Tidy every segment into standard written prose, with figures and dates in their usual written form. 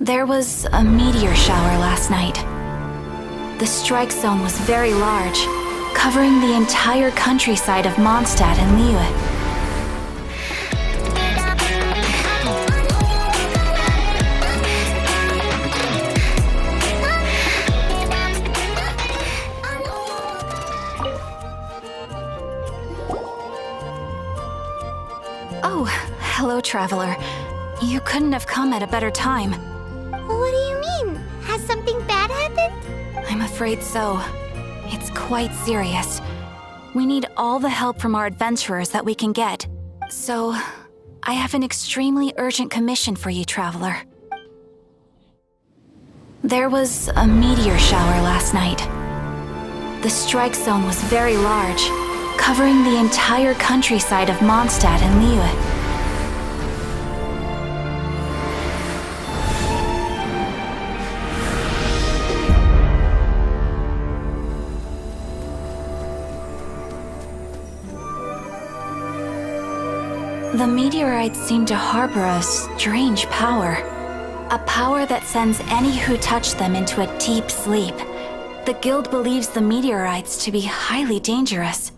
There was a meteor shower last night. The strike zone was very large, covering the entire countryside of Mondstadt and Liyue. Oh, hello, Traveler. You couldn't have come at a better time. What do you mean? Has something bad happened? I'm afraid so. It's quite serious. We need all the help from our adventurers that we can get. So, I have an extremely urgent commission for you, Traveler. There was a meteor shower last night. The strike zone was very large, covering the entire countryside of Mondstadt and Liyue. The meteorites seem to harbor a strange power. A power that sends any who touch them into a deep sleep. The guild believes the meteorites to be highly dangerous.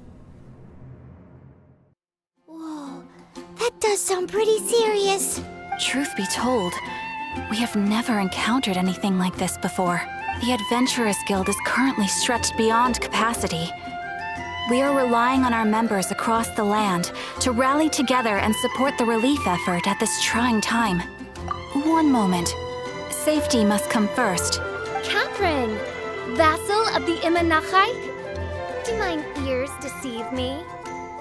Whoa, that does sound pretty serious. Truth be told, we have never encountered anything like this before. The Adventurers Guild is currently stretched beyond capacity. We are relying on our members across the land to rally together and support the relief effort at this trying time. One moment. Safety must come first. Catherine, vassal of the Imanachai? Do mine ears deceive me?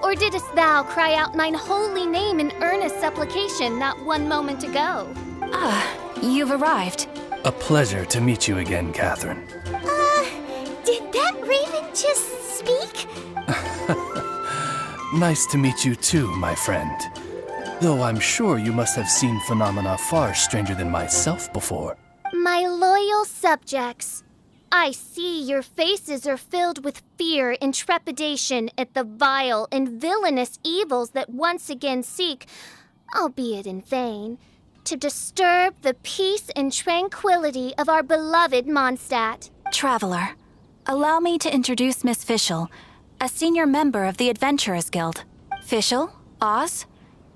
Or didst thou cry out mine holy name in earnest supplication not one moment ago? You've arrived. A pleasure to meet you again, Catherine. Did that raven just speak? Nice to meet you too, my friend. Though I'm sure you must have seen phenomena far stranger than myself before. My loyal subjects, I see your faces are filled with fear and trepidation at the vile and villainous evils that once again seek, albeit in vain, to disturb the peace and tranquility of our beloved Mondstadt. Traveler, allow me to introduce Miss Fischl, a senior member of the Adventurers Guild. Fischl, Oz,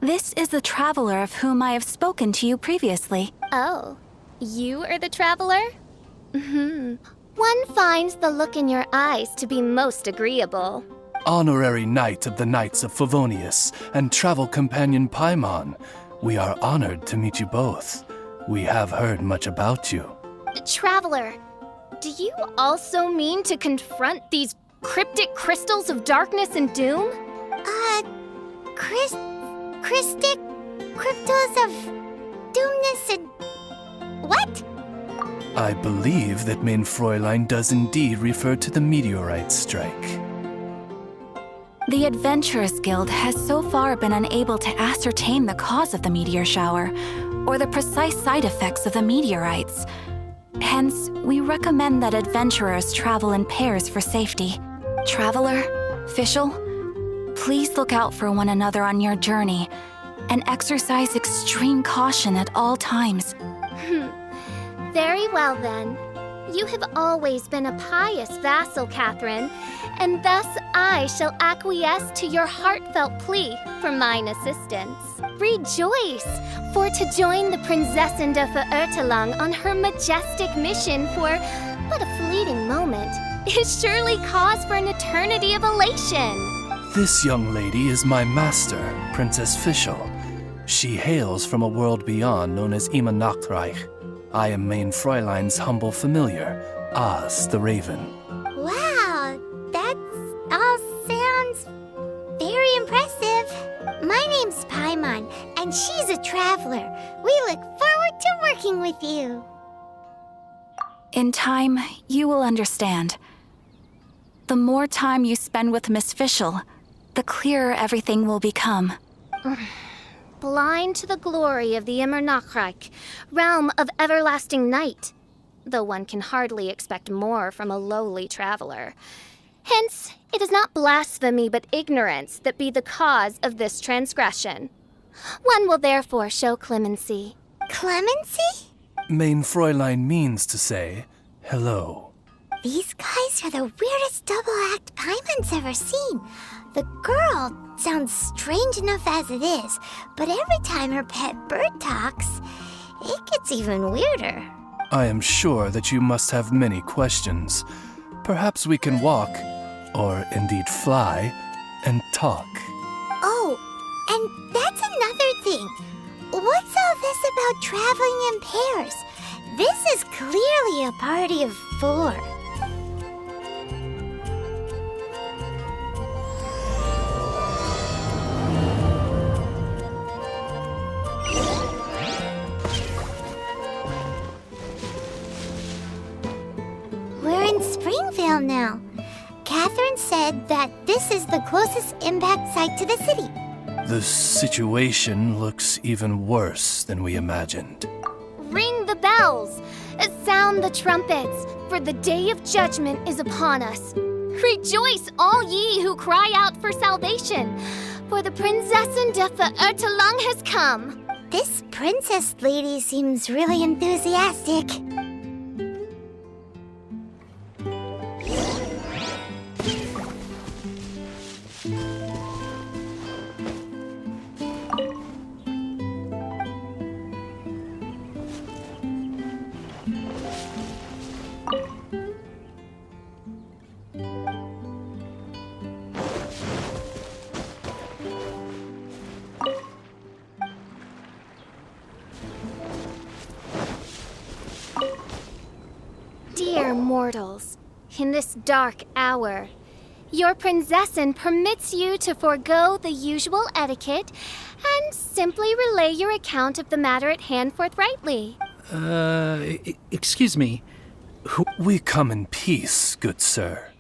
this is the Traveler of whom I have spoken to you previously. Oh, you are the Traveler? One finds the look in your eyes to be most agreeable. Honorary Knight of the Knights of Favonius and travel companion Paimon, we are honored to meet you both. We have heard much about you. Traveler, do you also mean to confront these cryptic crystals of darkness and doom? Crystic cryptos of doomness and... what? I believe that Main Fräulein does indeed refer to the meteorite strike. The Adventurers Guild has so far been unable to ascertain the cause of the meteor shower, or the precise side effects of the meteorites. Hence, we recommend that adventurers travel in pairs for safety. Traveler, Fischl, please look out for one another on your journey, and exercise extreme caution at all times. Very well then. You have always been a pious vassal, Catherine, and thus I shall acquiesce to your heartfelt plea for mine assistance. Rejoice, for to join the Prinzessin de Verurteilung on her majestic mission for but a fleeting moment is surely cause for an eternity of elation. This young lady is my master, Princess Fischl. She hails from a world beyond known as Imanachreich. I am Main Fräulein's humble familiar, Oz the Raven. Wow, that all sounds very impressive. My name's Paimon, and she's a traveler. We look forward to working with you. In time, you will understand. The more time you spend with Miss Fischl, the clearer everything will become. Blind to the glory of the Imanachreich, realm of everlasting night, though one can hardly expect more from a lowly traveler. Hence, it is not blasphemy but ignorance that be the cause of this transgression. One will therefore show clemency. Clemency? Main Fräulein means to say hello. These guys are the weirdest double-act Paimon's ever seen. The girl sounds strange enough as it is, but every time her pet bird talks, it gets even weirder. I am sure that you must have many questions. Perhaps we can walk, or indeed fly, and talk. Oh, and that's another thing. What's all this about traveling in pairs? This is clearly a party of 4. We're in Springvale now. Catherine said that this is the closest impact site to the city. The situation looks even worse than we imagined. Ring the bells! Sound the trumpets, for the day of judgment is upon us. Rejoice, all ye who cry out for salvation, for the Prinzessin de Verurteilung has come. This princess lady seems really enthusiastic. Dear mortals, in this dark hour, your Prinzessin permits you to forego the usual etiquette and simply relay your account of the matter at hand forthrightly. Excuse me. We come in peace, good sir.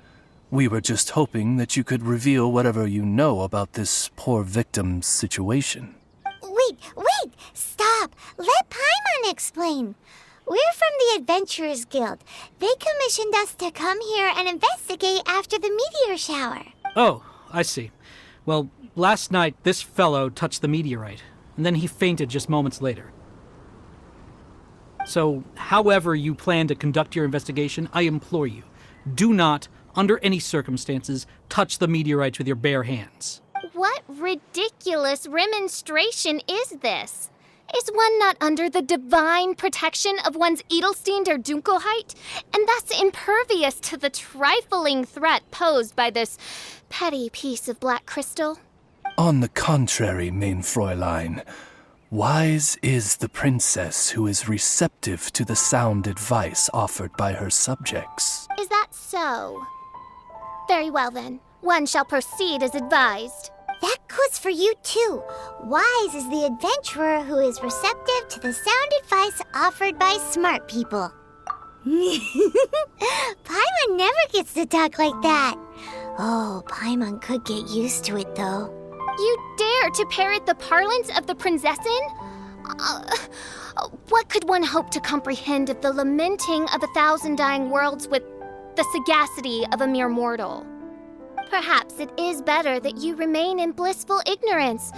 We were just hoping that you could reveal whatever you know about this poor victim's situation. Wait! Stop! Let Paimon explain. We're from the Adventurers Guild. They commissioned us to come here and investigate after the meteor shower. Oh, I see. Well, last night this fellow touched the meteorite, and then he fainted just moments later. So, however you plan to conduct your investigation, I implore you, do not, under any circumstances, touch the meteorites with your bare hands. What ridiculous remonstration is this? Is one not under the divine protection of one's Edelstein der Dunkelheit, and thus impervious to the trifling threat posed by this petty piece of black crystal? On the contrary, Main Fräulein, wise is the princess who is receptive to the sound advice offered by her subjects. Is that so? Very well then, one shall proceed as advised. That goes for you too. Wise is the adventurer who is receptive to the sound advice offered by smart people. Paimon never gets to talk like that. Oh, Paimon could get used to it though. You dare to parrot the parlance of the Prinzessin? What could one hope to comprehend of the lamenting of 1,000 dying worlds with the sagacity of a mere mortal? Perhaps it is better that you remain in blissful ignorance,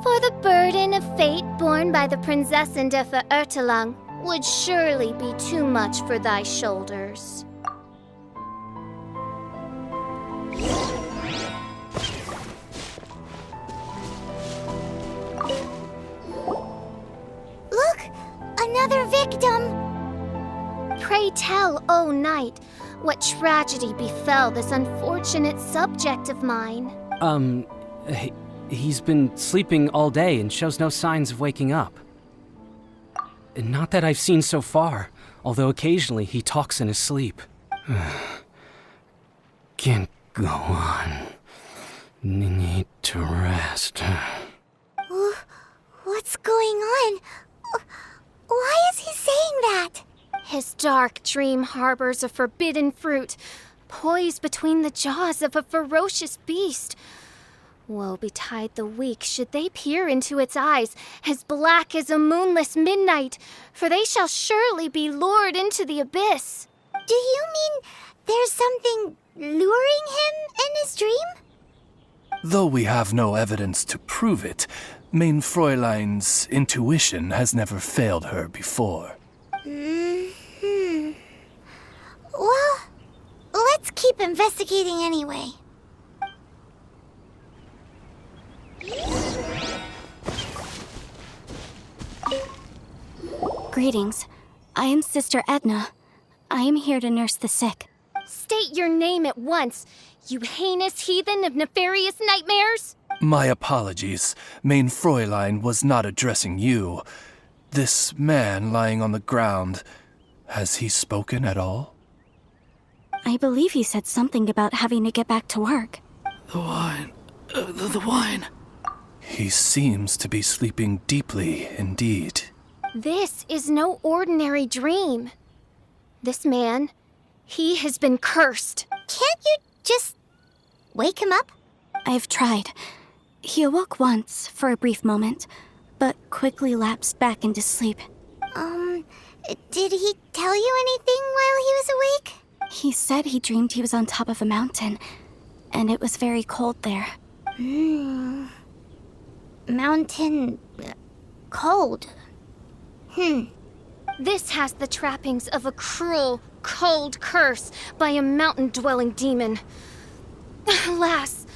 for the burden of fate borne by the Prinzessin de Verurteilung would surely be too much for thy shoulders. Look! Another victim! Pray tell, O knight, what tragedy befell this unfortunate subject of mine? He's been sleeping all day and shows no signs of waking up. Not that I've seen so far, although occasionally he talks in his sleep. Can't go on. Need to rest. What's going on? Why is he saying that? His dark dream harbors a forbidden fruit, poised between the jaws of a ferocious beast. Woe betide the weak should they peer into its eyes, as black as a moonless midnight, for they shall surely be lured into the abyss. Do you mean there's something luring him in his dream? Though we have no evidence to prove it, Main Fräulein's intuition has never failed her before. Well, let's keep investigating anyway. Greetings. I am Sister Edna. I am here to nurse the sick. State your name at once, you heinous heathen of nefarious nightmares! My apologies. Main Fräulein was not addressing you. This man lying on the ground, has he spoken at all? I believe he said something about having to get back to work. The wine. The wine. He seems to be sleeping deeply indeed. This is no ordinary dream. This man, he has been cursed. Can't you just wake him up? I've tried. He awoke once for a brief moment, but quickly lapsed back into sleep. Did he tell you anything while he was awake? He said he dreamed he was on top of a mountain, and it was very cold there. Mountain... cold. This has the trappings of a cruel, cold curse by a mountain-dwelling demon. Alas,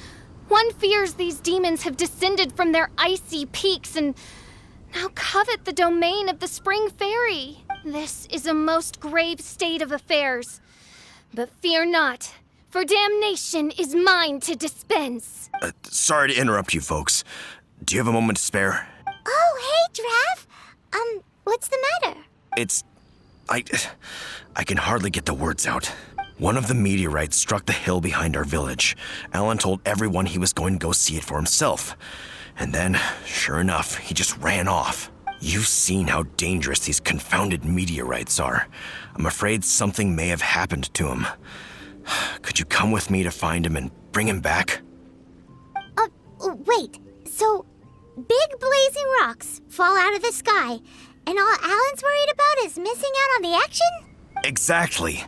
one fears these demons have descended from their icy peaks and now covet the domain of the Spring Fairy. This is a most grave state of affairs. But fear not, for damnation is mine to dispense. Sorry to interrupt you folks. Do you have a moment to spare? Oh, hey, Drav. What's the matter? I can hardly get the words out. One of the meteorites struck the hill behind our village. Alan told everyone he was going to go see it for himself. And then, sure enough, he just ran off. You've seen how dangerous these confounded meteorites are. I'm afraid something may have happened to him. Could you come with me to find him and bring him back? Wait. So, big blazing rocks fall out of the sky, and all Alan's worried about is missing out on the action? Exactly.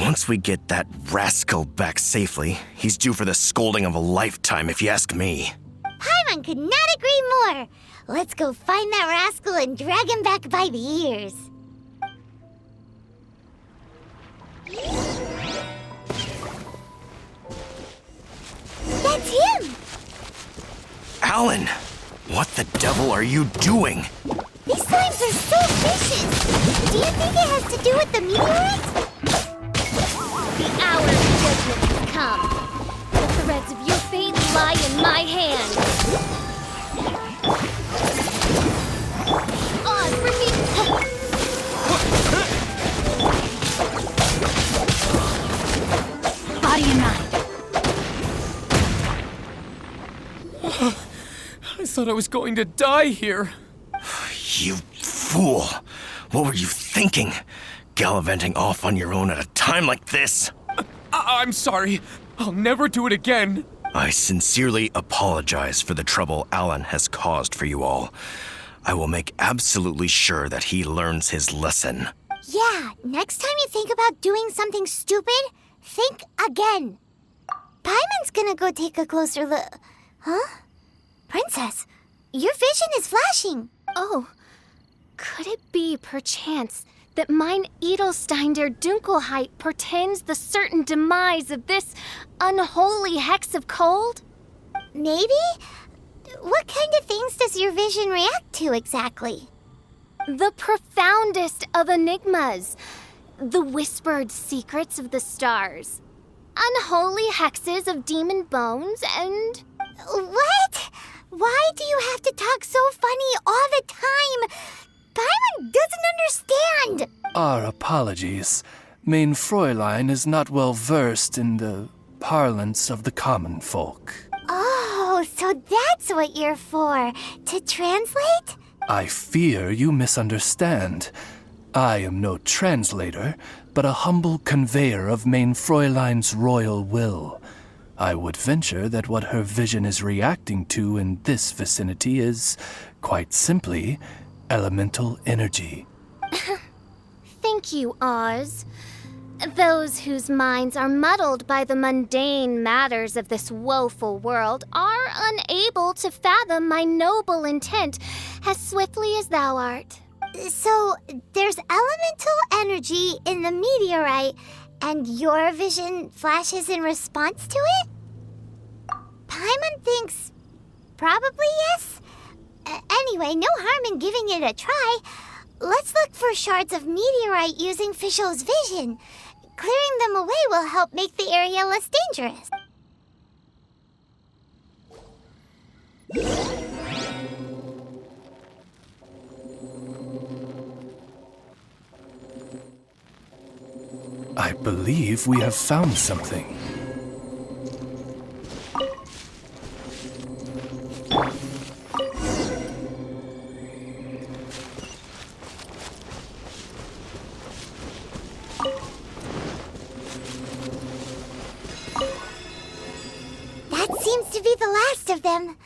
Once we get that rascal back safely, he's due for the scolding of a lifetime, if you ask me. Paimon could not agree more. Let's go find that rascal and drag him back by the ears. That's him! Alan! What the devil are you doing? These slimes are so vicious! Do you think it has to do with the meteorites? The hour of judgment has come. The threads of your fate lie in my hands. On for me! Body and mind. I thought I was going to die here. You fool! What were you thinking? Gallivanting off on your own at a time like this? I'm sorry. I'll never do it again. I sincerely apologize for the trouble Alan has caused for you all. I will make absolutely sure that he learns his lesson. Yeah, next time you think about doing something stupid, think again. Paimon's gonna go take a closer look. Huh? Princess, your vision is flashing. Oh, could it be, perchance, that mine Edelstein der Dunkelheit portends the certain demise of this unholy hex of cold? Maybe? What kind of things does your vision react to exactly? The profoundest of enigmas, the whispered secrets of the stars, unholy hexes of demon bones, and... What? Why do you have to talk so funny all the time? Paimon doesn't understand! Our apologies. Main Fräulein is not well versed in the parlance of the common folk. Oh, so that's what you're for. To translate? I fear you misunderstand. I am no translator, but a humble conveyor of Main Fräulein's royal will. I would venture that what her vision is reacting to in this vicinity is, quite simply, elemental energy. Thank you, Oz. Those whose minds are muddled by the mundane matters of this woeful world are unable to fathom my noble intent as swiftly as thou art. So, there's elemental energy in the meteorite, and your vision flashes in response to it? Paimon thinks probably yes. Anyway, no harm in giving it a try. Let's look for shards of meteorite using Fischl's vision. Clearing them away will help make the area less dangerous. I believe we have found something. That seems to be the last of them.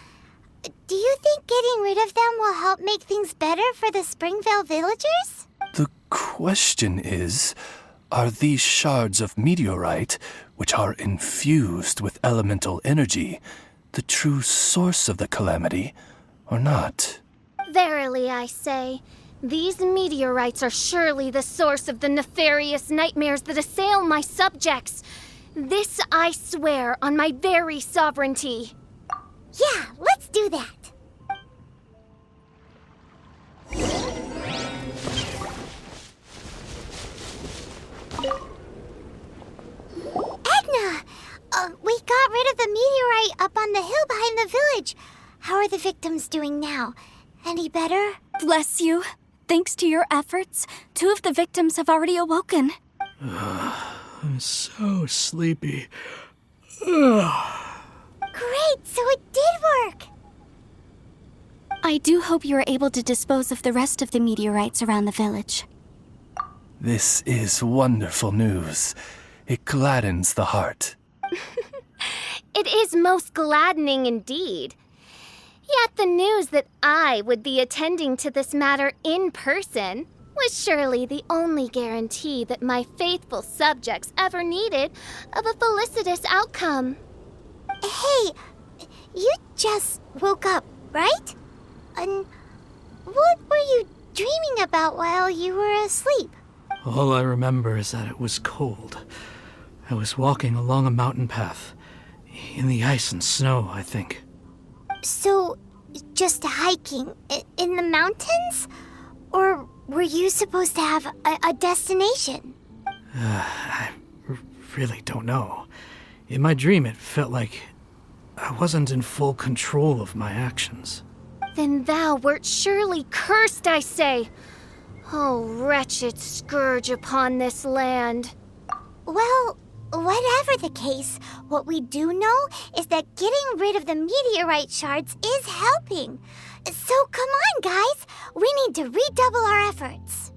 Do you think getting rid of them will help make things better for the Springvale villagers? The question is, are these shards of meteorite, which are infused with elemental energy, the true source of the calamity, or not? Verily, I say, these meteorites are surely the source of the nefarious nightmares that assail my subjects. This I swear on my very sovereignty. Yeah, let's do that. Edna! We got rid of the meteorite up on the hill behind the village. How are the victims doing now? Any better? Bless you. Thanks to your efforts, 2 of the victims have already awoken. I'm so sleepy. Great, so it did work. I do hope you are able to dispose of the rest of the meteorites around the village. This is wonderful news. It gladdens the heart. It is most gladdening indeed. Yet the news that I would be attending to this matter in person was surely the only guarantee that my faithful subjects ever needed of a felicitous outcome. Hey, you just woke up, right? And what were you dreaming about while you were asleep? All I remember is that it was cold. I was walking along a mountain path. In the ice and snow, I think. So, just hiking in the mountains? Or were you supposed to have a destination? I really don't know. In my dream, it felt like I wasn't in full control of my actions. Then thou wert surely cursed, I say. Oh, wretched scourge upon this land. Well, whatever the case, what we do know is that getting rid of the meteorite shards is helping. So come on, guys. We need to redouble our efforts.